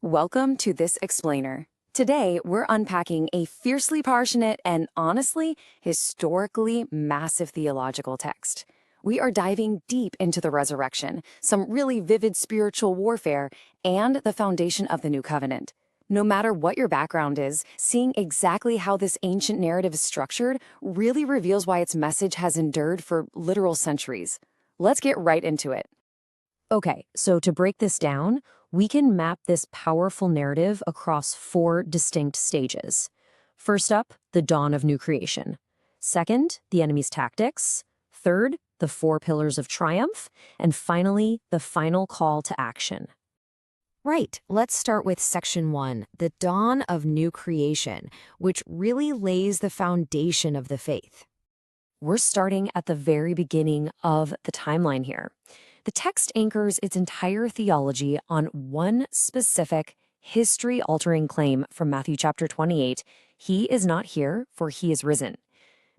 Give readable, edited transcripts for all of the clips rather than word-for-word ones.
Welcome to This Explainer. Today, we're unpacking a fiercely passionate and honestly, historically massive theological text. We are diving deep into the resurrection, some really vivid spiritual warfare, and the foundation of the new covenant. No matter what your background is, seeing exactly how this ancient narrative is structured really reveals why its message has endured for literal centuries. Let's get right into it. Okay, so to break this down, we can map this powerful narrative across four distinct stages. First up, the dawn of new creation. Second, the enemy's tactics. Third, the four pillars of triumph. And finally, the final call to action. Right, let's start with section 1, the dawn of new creation, which really lays the foundation of the faith. We're starting at the very beginning of the timeline here. The text anchors its entire theology on one specific, history-altering claim from Matthew chapter 28, "He is not here, for he is risen."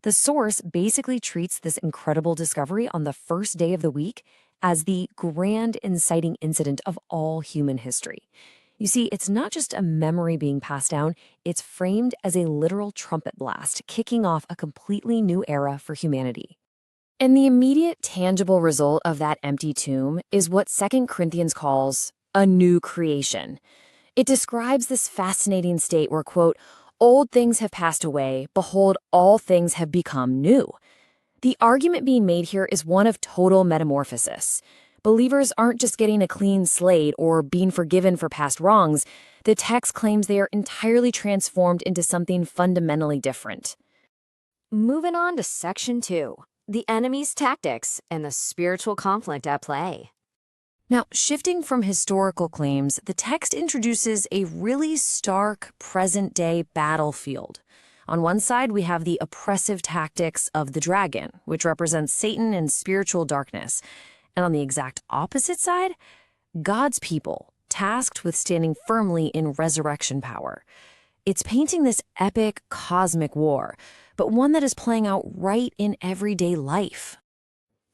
The source basically treats this incredible discovery on the first day of the week as the grand inciting incident of all human history. You see, it's not just a memory being passed down, it's framed as a literal trumpet blast, kicking off a completely new era for humanity. And the immediate tangible result of that empty tomb is what 2 Corinthians calls a new creation. It describes this fascinating state where, quote, "Old things have passed away, behold, all things have become new." The argument being made here is one of total metamorphosis. Believers aren't just getting a clean slate or being forgiven for past wrongs. The text claims they are entirely transformed into something fundamentally different. Moving on to section 2, the enemy's tactics and the spiritual conflict at play. Now, shifting from historical claims, the text introduces a really stark, present-day battlefield. On one side, we have the oppressive tactics of the dragon, which represents Satan and spiritual darkness. And on the exact opposite side, God's people, tasked with standing firmly in resurrection power. It's painting this epic cosmic war, but one that is playing out right in everyday life.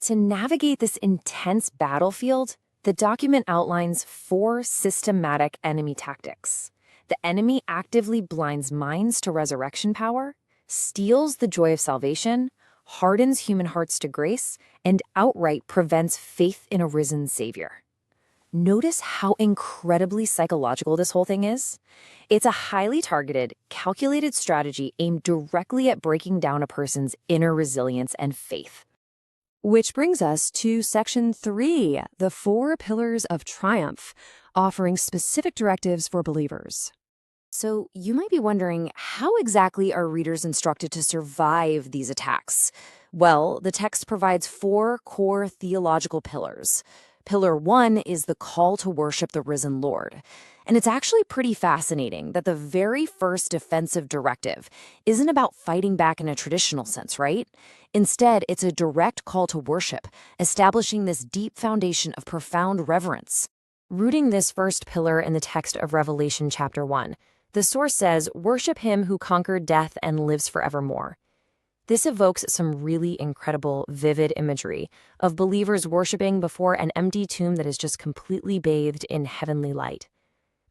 To navigate this intense battlefield, the document outlines 4 systematic enemy tactics. The enemy actively blinds minds to resurrection power, steals the joy of salvation, hardens human hearts to grace, and outright prevents faith in a risen Savior. Notice how incredibly psychological this whole thing is. It's a highly targeted, calculated strategy aimed directly at breaking down a person's inner resilience and faith. Which brings us to section 3, the 4 pillars of triumph, offering specific directives for believers. So you might be wondering, how exactly are readers instructed to survive these attacks? Well, the text provides 4 core theological pillars. Pillar 1 is the call to worship the risen Lord. And it's actually pretty fascinating that the very first defensive directive isn't about fighting back in a traditional sense, right? Instead, it's a direct call to worship, establishing this deep foundation of profound reverence. Rooting this first pillar in the text of Revelation chapter 1, the source says, "Worship him who conquered death and lives forevermore." This evokes some really incredible, vivid imagery of believers worshiping before an empty tomb that is just completely bathed in heavenly light.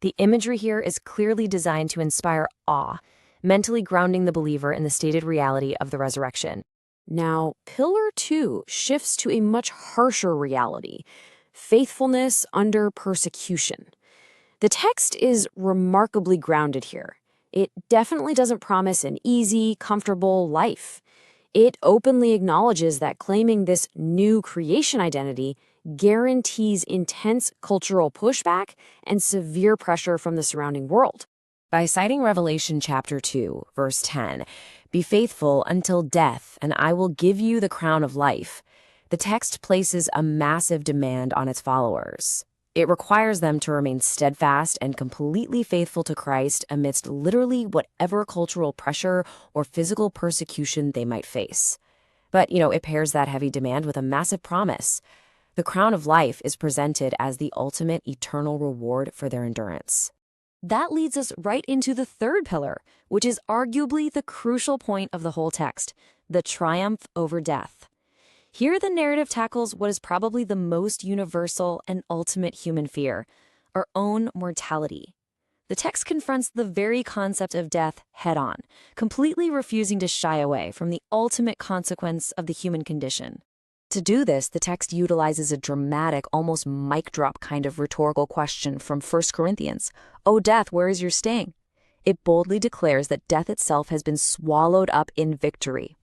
The imagery here is clearly designed to inspire awe, mentally grounding the believer in the stated reality of the resurrection. Now, Pillar 2 shifts to a much harsher reality: faithfulness under persecution. The text is remarkably grounded here. It definitely doesn't promise an easy, comfortable life. It openly acknowledges that claiming this new creation identity guarantees intense cultural pushback and severe pressure from the surrounding world. By citing Revelation chapter 2, verse 10, "Be faithful until death, and I will give you the crown of life," the text places a massive demand on its followers. It requires them to remain steadfast and completely faithful to Christ amidst literally whatever cultural pressure or physical persecution they might face. But, it pairs that heavy demand with a massive promise. The crown of life is presented as the ultimate eternal reward for their endurance. That leads us right into the third pillar, which is arguably the crucial point of the whole text: the triumph over death. Here, the narrative tackles what is probably the most universal and ultimate human fear: our own mortality. The text confronts the very concept of death head-on, completely refusing to shy away from the ultimate consequence of the human condition. To do this, the text utilizes a dramatic, almost mic drop kind of rhetorical question from 1 Corinthians. "O death, where is your sting?" It boldly declares that death itself has been swallowed up in victory.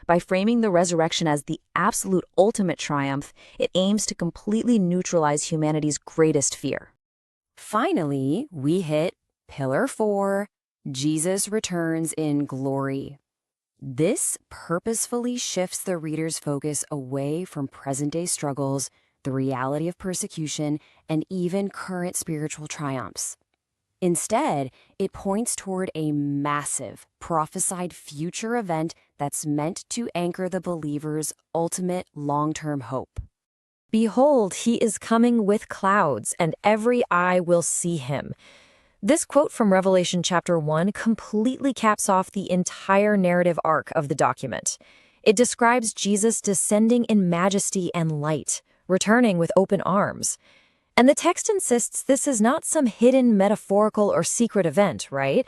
By framing the resurrection as the absolute ultimate triumph, it aims to completely neutralize humanity's greatest fear. Finally, we hit Pillar 4, Jesus returns in glory. This purposefully shifts the reader's focus away from present-day struggles, the reality of persecution, and even current spiritual triumphs. Instead, it points toward a massive, prophesied future event that's meant to anchor the believer's ultimate long-term hope. "Behold, he is coming with clouds, and every eye will see him." This quote from Revelation chapter 1 completely caps off the entire narrative arc of the document. It describes Jesus descending in majesty and light, returning with open arms. And the text insists this is not some hidden metaphorical or secret event, right?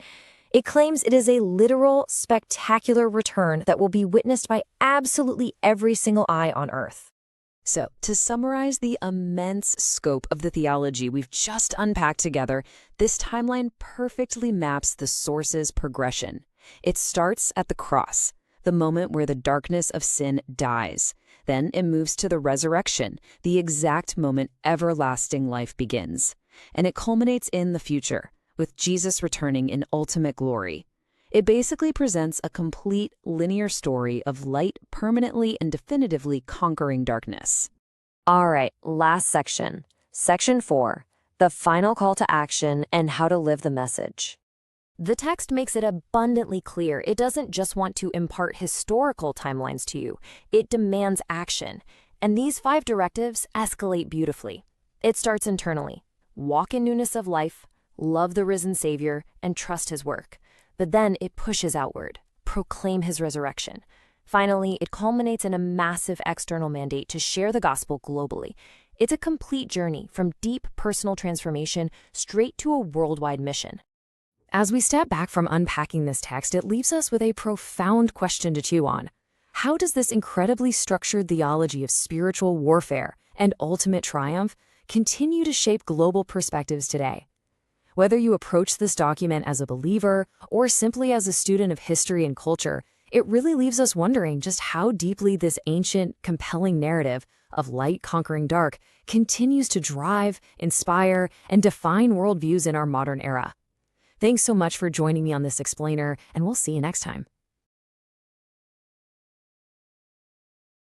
It claims it is a literal, spectacular return that will be witnessed by absolutely every single eye on earth. So, to summarize the immense scope of the theology we've just unpacked together, this timeline perfectly maps the source's progression. It starts at the cross, the moment where the darkness of sin dies. Then it moves to the resurrection, the exact moment everlasting life begins. And it culminates in the future, with Jesus returning in ultimate glory. It basically presents a complete linear story of light permanently and definitively conquering darkness. All right, last section. Section 4, the final call to action and how to live the message. The text makes it abundantly clear it doesn't just want to impart historical timelines to you, it demands action. And these 5 directives escalate beautifully. It starts internally. Walk in newness of life, love the risen Savior, and trust his work. But then it pushes outward. Proclaim his resurrection. Finally, it culminates in a massive external mandate to share the gospel globally. It's a complete journey from deep personal transformation straight to a worldwide mission. As we step back from unpacking this text, it leaves us with a profound question to chew on. How does this incredibly structured theology of spiritual warfare and ultimate triumph continue to shape global perspectives today? Whether you approach this document as a believer or simply as a student of history and culture, it really leaves us wondering just how deeply this ancient, compelling narrative of light conquering dark continues to drive, inspire, and define worldviews in our modern era. Thanks so much for joining me on this explainer, and we'll see you next time.